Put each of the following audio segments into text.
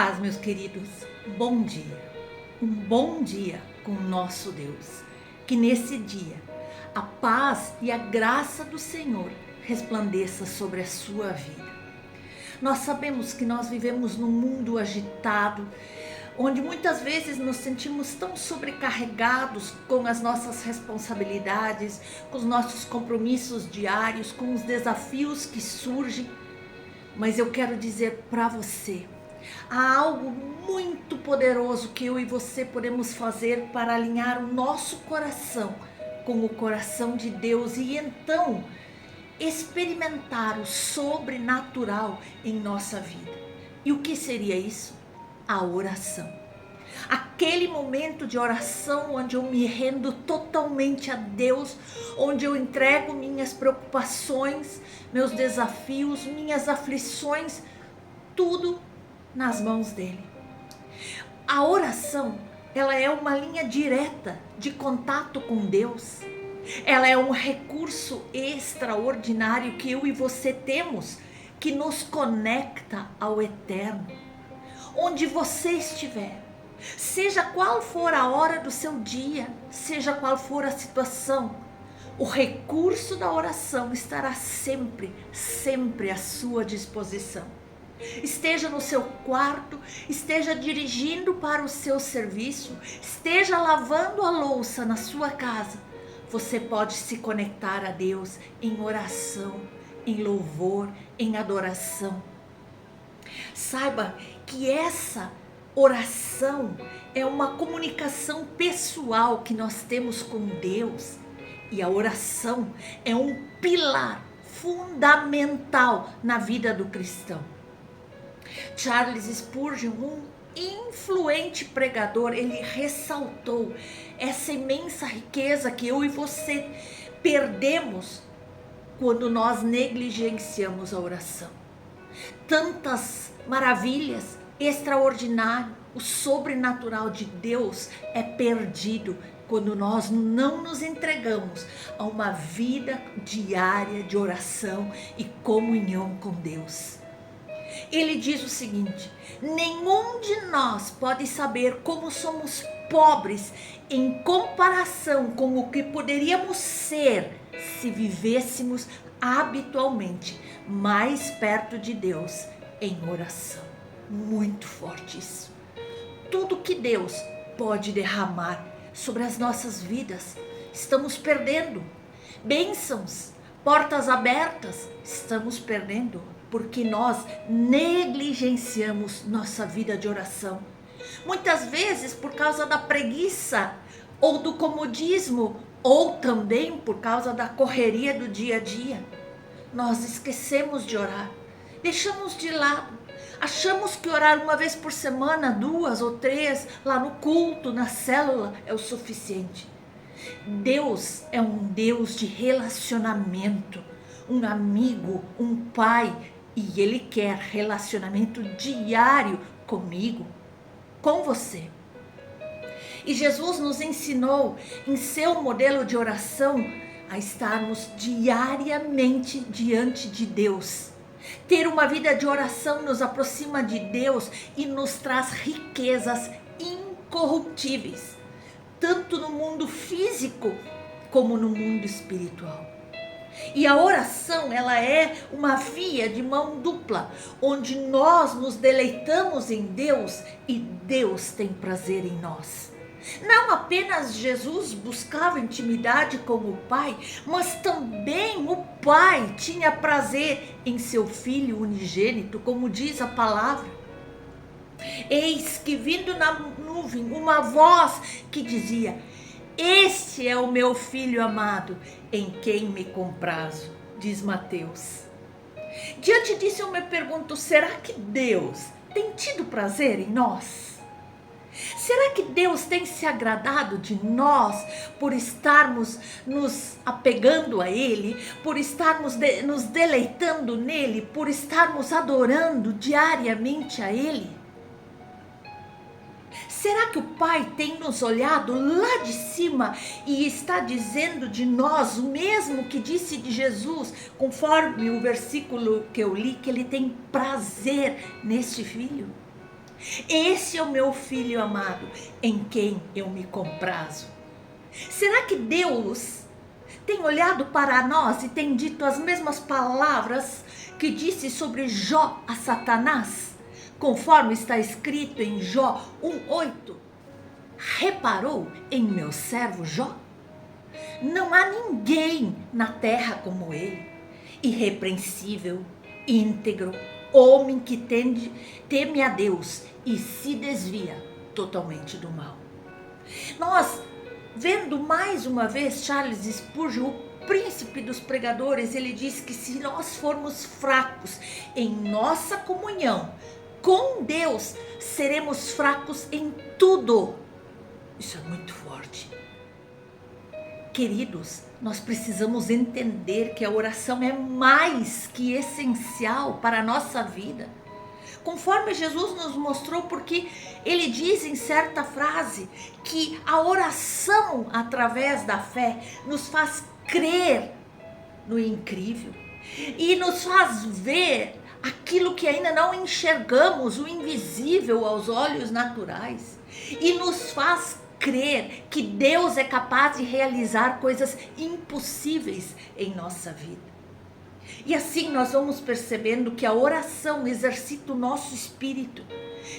paz, meus queridos. Bom dia. Um bom dia com o nosso Deus. Que nesse dia a paz e a graça do Senhor resplandeça sobre a sua vida. Nós sabemos que nós vivemos num mundo agitado, onde muitas vezes nos sentimos tão sobrecarregados com as nossas responsabilidades, com os nossos compromissos diários, com os desafios que surgem. Mas eu quero dizer para você, há algo muito poderoso que eu e você podemos fazer para alinhar o nosso coração com o coração de Deus e então experimentar o sobrenatural em nossa vida. E o que seria isso? A oração. Aquele momento de oração onde eu me rendo totalmente a Deus, onde eu entrego minhas preocupações, meus desafios, minhas aflições, tudo nas mãos dele. A oração, ela é uma linha direta de contato com Deus. Ela é um recurso extraordinário que eu e você temos, que nos conecta ao eterno. Onde você estiver, seja qual for a hora do seu dia, seja qual for a situação, o recurso da oração estará sempre à sua disposição. Esteja no seu quarto, esteja dirigindo para o seu serviço, esteja lavando a louça na sua casa, você pode se conectar a Deus em oração, em louvor, em adoração. Saiba que essa oração é uma comunicação pessoal que nós temos com Deus, e a oração é um pilar fundamental na vida do cristão. Charles Spurgeon, um influente pregador, ele ressaltou essa imensa riqueza que eu e você perdemos quando nós negligenciamos a oração. Tantas maravilhas, extraordinário, o sobrenatural de Deus é perdido quando nós não nos entregamos a uma vida diária de oração e comunhão com Deus. Ele diz o seguinte: nenhum de nós pode saber como somos pobres em comparação com o que poderíamos ser se vivêssemos habitualmente mais perto de Deus em oração. Muito forte isso. Tudo que Deus pode derramar sobre as nossas vidas, estamos perdendo. Bênçãos, portas abertas, estamos perdendo, porque nós negligenciamos nossa vida de oração. Muitas vezes por causa da preguiça, ou do comodismo, ou também por causa da correria do dia a dia. Nós esquecemos de orar, deixamos de lado. Achamos que orar uma vez por semana, 2 ou 3, lá no culto, na célula, é o suficiente. Deus é um Deus de relacionamento, um amigo, um pai, e Ele quer relacionamento diário comigo, com você. E Jesus nos ensinou em seu modelo de oração a estarmos diariamente diante de Deus. Ter uma vida de oração nos aproxima de Deus e nos traz riquezas incorruptíveis, tanto no mundo físico como no mundo espiritual. E a oração, ela é uma via de mão dupla, onde nós nos deleitamos em Deus e Deus tem prazer em nós. Não apenas Jesus buscava intimidade com o Pai, mas também o Pai tinha prazer em seu Filho unigênito, como diz a palavra. Eis que vindo na nuvem uma voz que dizia: este é o meu Filho amado, em quem me comprazo, diz Mateus. Diante disso eu me pergunto, será que Deus tem tido prazer em nós? Será que Deus tem se agradado de nós por estarmos nos apegando a Ele, por estarmos nos deleitando nele, por estarmos adorando diariamente a Ele? Será que o Pai tem nos olhado lá de cima e está dizendo de nós o mesmo que disse de Jesus, conforme o versículo que eu li, que Ele tem prazer neste Filho? Esse é o meu filho amado, em quem eu me comprazo. Será que Deus tem olhado para nós e tem dito as mesmas palavras que disse sobre Jó a Satanás? Conforme está escrito em Jó 1:8. Reparou em meu servo Jó? Não há ninguém na terra como ele, irrepreensível, íntegro, homem que teme a Deus e se desvia totalmente do mal. Nós, vendo mais uma vez Charles Spurgeon, o príncipe dos pregadores, ele diz que se nós formos fracos em nossa comunhão com Deus, seremos fracos em tudo. Isso é muito forte. Queridos, nós precisamos entender que a oração é mais que essencial para a nossa vida. Conforme Jesus nos mostrou, porque ele diz em certa frase que a oração através da fé nos faz crer no incrível e nos faz ver aquilo que ainda não enxergamos, o invisível aos olhos naturais, e nos faz crer que Deus é capaz de realizar coisas impossíveis em nossa vida. E assim nós vamos percebendo que a oração exercita o nosso espírito,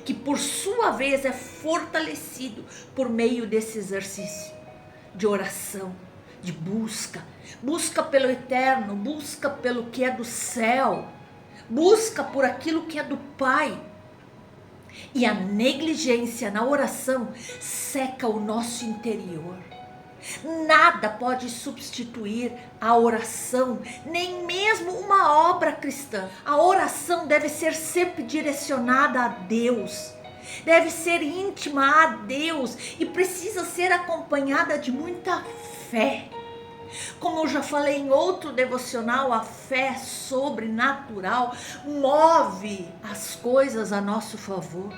que por sua vez é fortalecido por meio desse exercício de oração, de busca pelo eterno, busca pelo que é do céu, busca por aquilo que é do Pai. E a negligência na oração seca o nosso interior. Nada pode substituir a oração, nem mesmo uma obra cristã. A oração deve ser sempre direcionada a Deus, deve ser íntima a Deus e precisa ser acompanhada de muita fé. Como eu já falei em outro devocional, a fé sobrenatural move as coisas a nosso favor.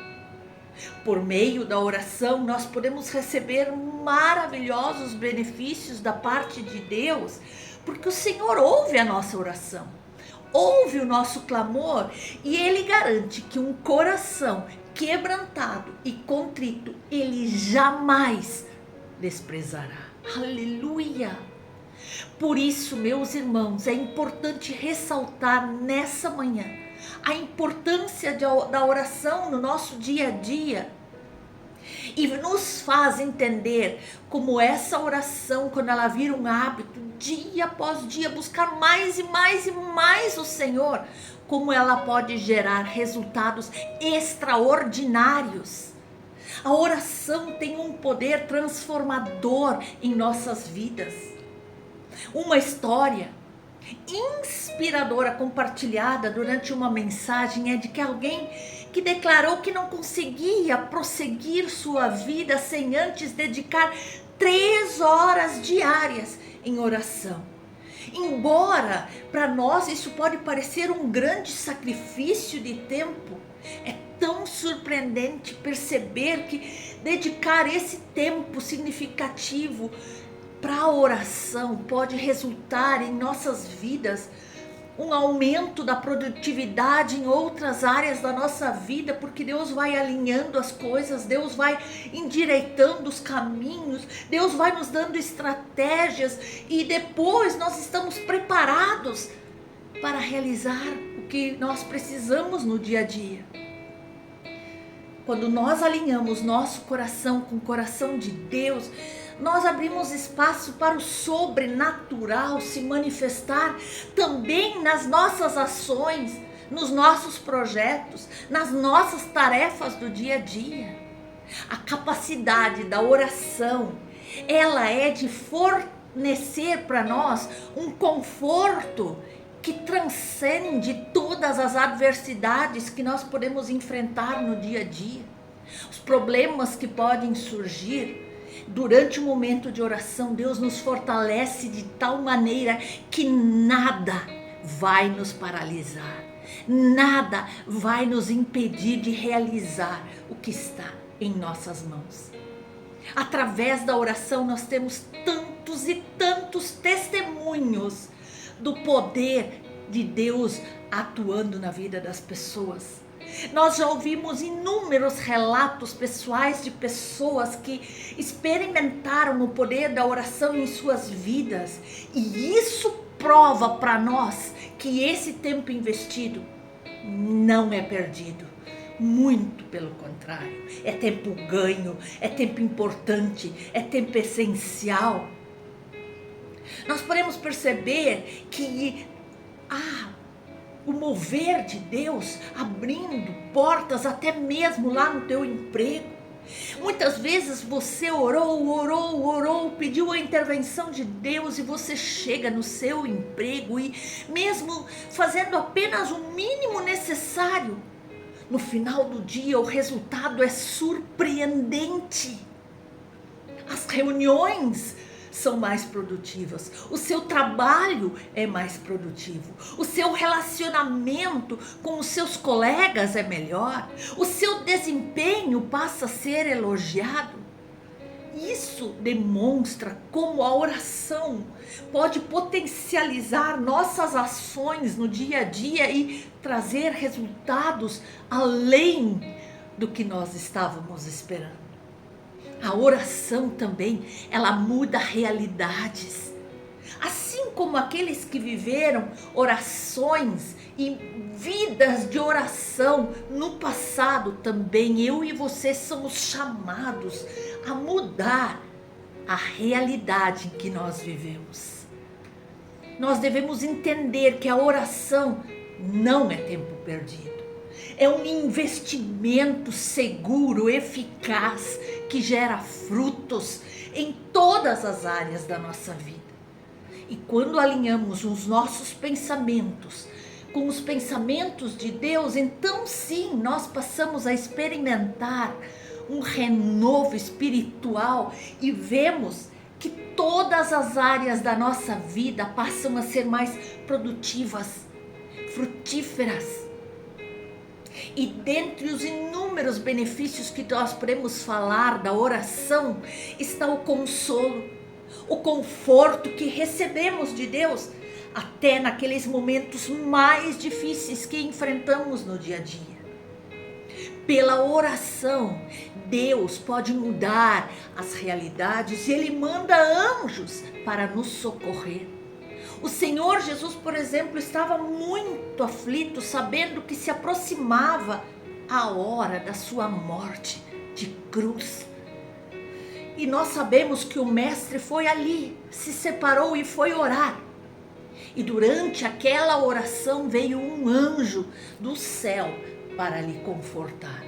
Por meio da oração, nós podemos receber maravilhosos benefícios da parte de Deus, porque o Senhor ouve a nossa oração, ouve o nosso clamor, e Ele garante que um coração quebrantado e contrito, Ele jamais desprezará. Aleluia! Por isso, meus irmãos, é importante ressaltar nessa manhã a importância da oração no nosso dia a dia, e nos faz entender como essa oração, quando ela vira um hábito, dia após dia, buscar mais e mais e mais o Senhor, como ela pode gerar resultados extraordinários. A oração tem um poder transformador em nossas vidas. Uma história inspiradora compartilhada durante uma mensagem é de que alguém que declarou que não conseguia prosseguir sua vida sem antes dedicar 3 horas diárias em oração. Embora para nós isso pode parecer um grande sacrifício de tempo, é tão surpreendente perceber que dedicar esse tempo significativo para a oração pode resultar em nossas vidas um aumento da produtividade em outras áreas da nossa vida, porque Deus vai alinhando as coisas, Deus vai endireitando os caminhos, Deus vai nos dando estratégias, e depois nós estamos preparados para realizar o que nós precisamos no dia a dia. Quando nós alinhamos nosso coração com o coração de Deus, nós abrimos espaço para o sobrenatural se manifestar também nas nossas ações, nos nossos projetos, nas nossas tarefas do dia a dia. A capacidade da oração, ela é de fornecer para nós um conforto que transcende todas as adversidades que nós podemos enfrentar no dia a dia. Os problemas que podem surgir. Durante o momento de oração, Deus nos fortalece de tal maneira que nada vai nos paralisar, nada vai nos impedir de realizar o que está em nossas mãos. Através da oração nós temos tantos e tantos testemunhos do poder de Deus atuando na vida das pessoas. Nós já ouvimos inúmeros relatos pessoais de pessoas que experimentaram o poder da oração em suas vidas. E isso prova para nós que esse tempo investido não é perdido. Muito pelo contrário. É tempo ganho, é tempo importante, é tempo essencial. Nós podemos perceber que o mover de Deus abrindo portas até mesmo lá no teu emprego. Muitas vezes você orou, pediu a intervenção de Deus e você chega no seu emprego e mesmo fazendo apenas o mínimo necessário, no final do dia o resultado é surpreendente. As reuniões são mais produtivas, o seu trabalho é mais produtivo, o seu relacionamento com os seus colegas é melhor, o seu desempenho passa a ser elogiado. Isso demonstra como a oração pode potencializar nossas ações no dia a dia e trazer resultados além do que nós estávamos esperando. A oração também, ela muda realidades. Assim como aqueles que viveram orações e vidas de oração no passado, também eu e você somos chamados a mudar a realidade em que nós vivemos. Nós devemos entender que a oração não é tempo perdido. É um investimento seguro, eficaz, que gera frutos em todas as áreas da nossa vida. E quando alinhamos os nossos pensamentos com os pensamentos de Deus, então sim, nós passamos a experimentar um renovo espiritual e vemos que todas as áreas da nossa vida passam a ser mais produtivas, frutíferas. E dentre os inúmeros benefícios que nós podemos falar da oração, está o consolo, o conforto que recebemos de Deus, até naqueles momentos mais difíceis que enfrentamos no dia a dia. Pela oração, Deus pode mudar as realidades e Ele manda anjos para nos socorrer. O Senhor Jesus, por exemplo, estava muito aflito, sabendo que se aproximava a hora da sua morte de cruz. E nós sabemos que o Mestre foi ali, se separou e foi orar. E durante aquela oração veio um anjo do céu para lhe confortar.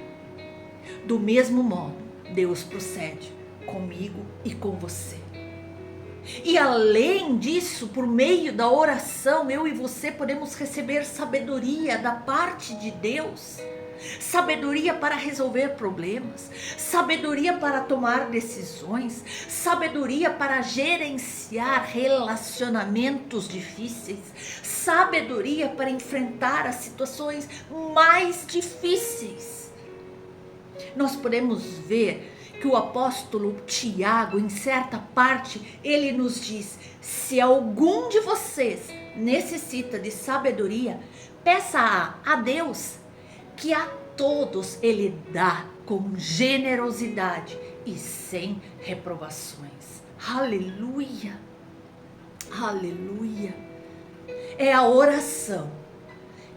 Do mesmo modo, Deus procede comigo e com você. E além disso, por meio da oração, eu e você podemos receber sabedoria da parte de Deus. Sabedoria para resolver problemas, sabedoria para tomar decisões, sabedoria para gerenciar relacionamentos difíceis, sabedoria para enfrentar as situações mais difíceis. Nós podemos ver que o apóstolo Tiago, em certa parte, ele nos diz: se algum de vocês necessita de sabedoria, peça a Deus, que a todos Ele dá com generosidade e sem reprovações. Aleluia, aleluia. É a oração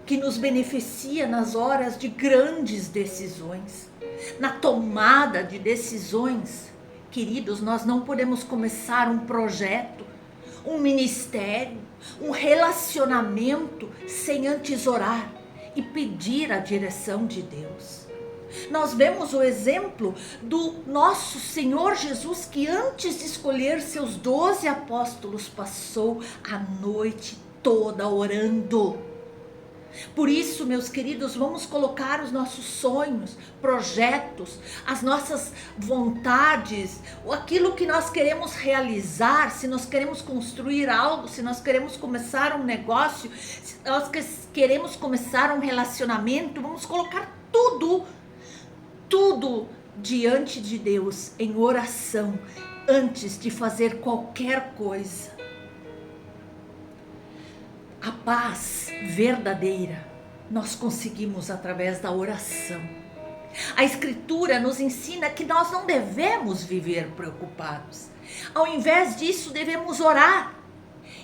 que nos beneficia nas horas de grandes decisões, na tomada de decisões. Queridos, nós não podemos começar um projeto, um ministério, um relacionamento sem antes orar e pedir a direção de Deus. Nós vemos o exemplo do nosso Senhor Jesus, que antes de escolher seus 12 apóstolos, passou a noite toda orando. Por isso, meus queridos, vamos colocar os nossos sonhos, projetos, as nossas vontades, aquilo que nós queremos realizar, se nós queremos construir algo, se nós queremos começar um negócio, se nós queremos começar um relacionamento, vamos colocar tudo diante de Deus em oração, antes de fazer qualquer coisa. A paz verdadeira nós conseguimos através da oração. A Escritura nos ensina que nós não devemos viver preocupados. Ao invés disso, devemos orar.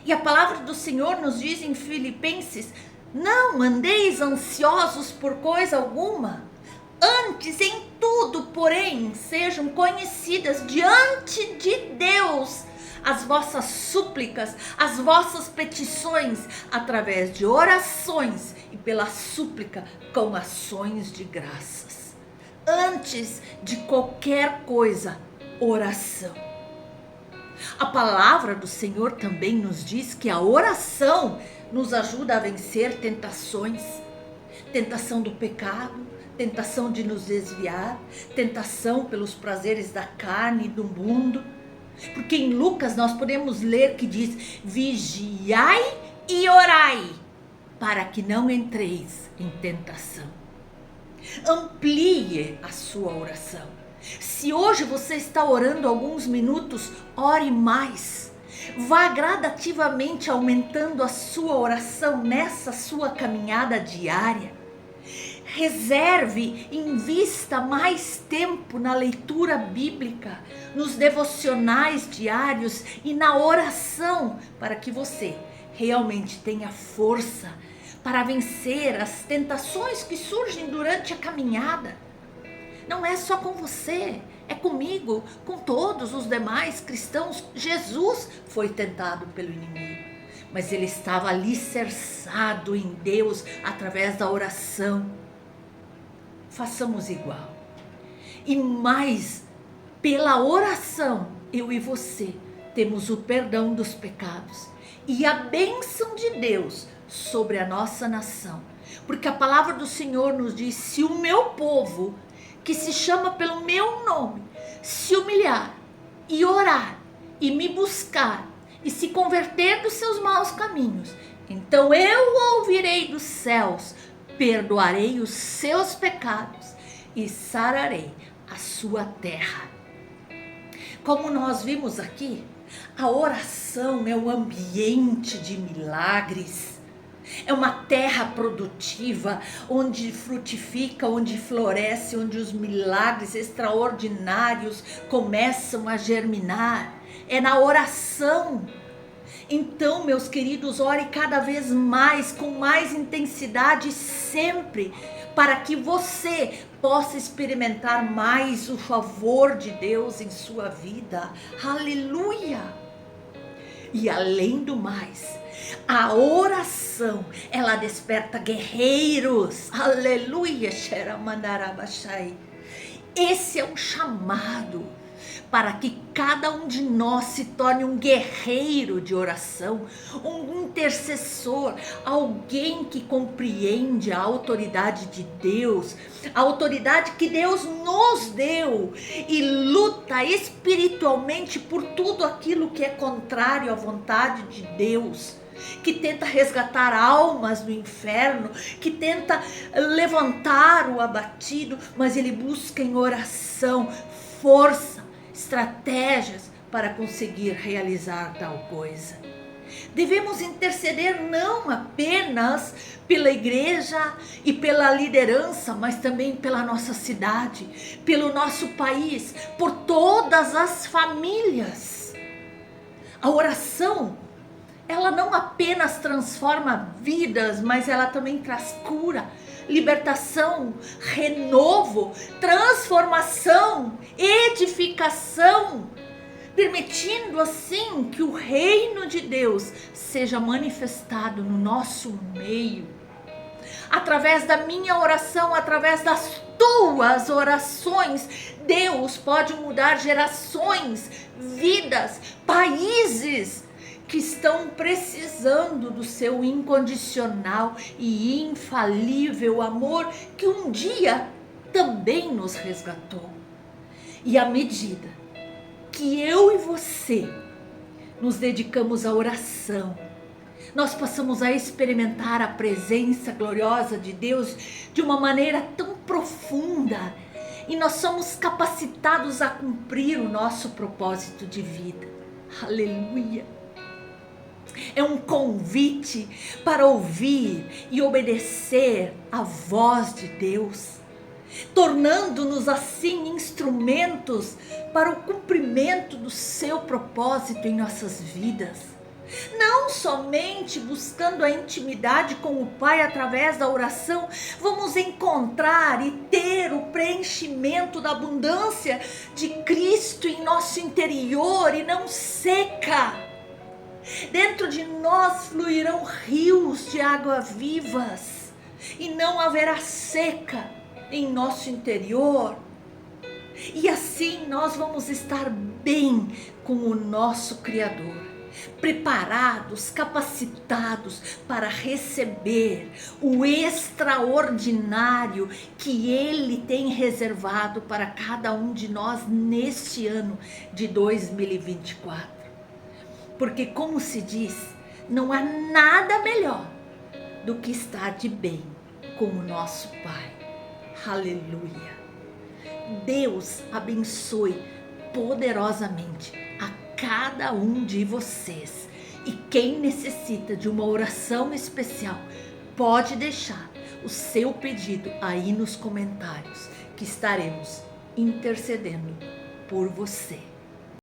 E a palavra do Senhor nos diz em Filipenses: não andeis ansiosos por coisa alguma. Antes, em tudo, porém, sejam conhecidas diante de Deus as vossas súplicas, as vossas petições, através de orações e pela súplica com ações de graças. Antes de qualquer coisa, oração. A palavra do Senhor também nos diz que a oração nos ajuda a vencer tentações, tentação do pecado, tentação de nos desviar, tentação pelos prazeres da carne e do mundo. Porque em Lucas nós podemos ler que diz: vigiai e orai, para que não entreis em tentação. Amplie a sua oração. Se hoje você está orando alguns minutos, ore mais. Vá gradativamente aumentando a sua oração nessa sua caminhada diária. Reserve, invista mais tempo na leitura bíblica, nos devocionais diários e na oração, para que você realmente tenha força para vencer as tentações que surgem durante a caminhada. Não é só com você, é comigo, com todos os demais cristãos. Jesus foi tentado pelo inimigo, mas ele estava alicerçado em Deus através da oração. Façamos igual. E mais, pela oração, eu e você temos o perdão dos pecados e a bênção de Deus sobre a nossa nação. Porque a palavra do Senhor nos diz: se o meu povo, que se chama pelo meu nome, se humilhar e orar e me buscar e se converter dos seus maus caminhos, então eu ouvirei dos céus, perdoarei os seus pecados e sararei a sua terra. Como nós vimos aqui, a oração é um ambiente de milagres. É uma terra produtiva, onde frutifica, onde floresce, onde os milagres extraordinários começam a germinar. É na oração. Então, meus queridos, ore cada vez mais, com mais intensidade sempre, para que você possa experimentar mais o favor de Deus em sua vida. Aleluia! E além do mais, a oração, ela desperta guerreiros. Aleluia! Esse é um chamado para que cada um de nós se torne um guerreiro de oração, um intercessor, alguém que compreende a autoridade de Deus, a autoridade que Deus nos deu, e luta espiritualmente por tudo aquilo que é contrário à vontade de Deus, que tenta resgatar almas do inferno, que tenta levantar o abatido, mas ele busca em oração força, estratégias para conseguir realizar tal coisa. Devemos interceder não apenas pela igreja e pela liderança, mas também pela nossa cidade, pelo nosso país, por todas as famílias. A oração, ela não apenas transforma vidas, mas ela também traz cura, libertação, renovo, transformação, edificação, permitindo assim que o reino de Deus seja manifestado no nosso meio. Através da minha oração, através das tuas orações, Deus pode mudar gerações, vidas, países que estão precisando do seu incondicional e infalível amor, que um dia também nos resgatou. E à medida que eu e você nos dedicamos à oração, nós passamos a experimentar a presença gloriosa de Deus de uma maneira tão profunda, e nós somos capacitados a cumprir o nosso propósito de vida. Aleluia! É um convite para ouvir e obedecer a voz de Deus, tornando-nos assim instrumentos para o cumprimento do seu propósito em nossas vidas. Não somente buscando a intimidade com o Pai através da oração, vamos encontrar e ter o preenchimento da abundância de Cristo em nosso interior e não seca. Dentro de nós fluirão rios de água vivas e não haverá seca em nosso interior. E assim nós vamos estar bem com o nosso Criador, preparados, capacitados para receber o extraordinário que Ele tem reservado para cada um de nós neste ano de 2024. Porque, como se diz, não há nada melhor do que estar de bem com o nosso Pai. Aleluia! Deus abençoe poderosamente a cada um de vocês. E quem necessita de uma oração especial, pode deixar o seu pedido aí nos comentários, que estaremos intercedendo por você.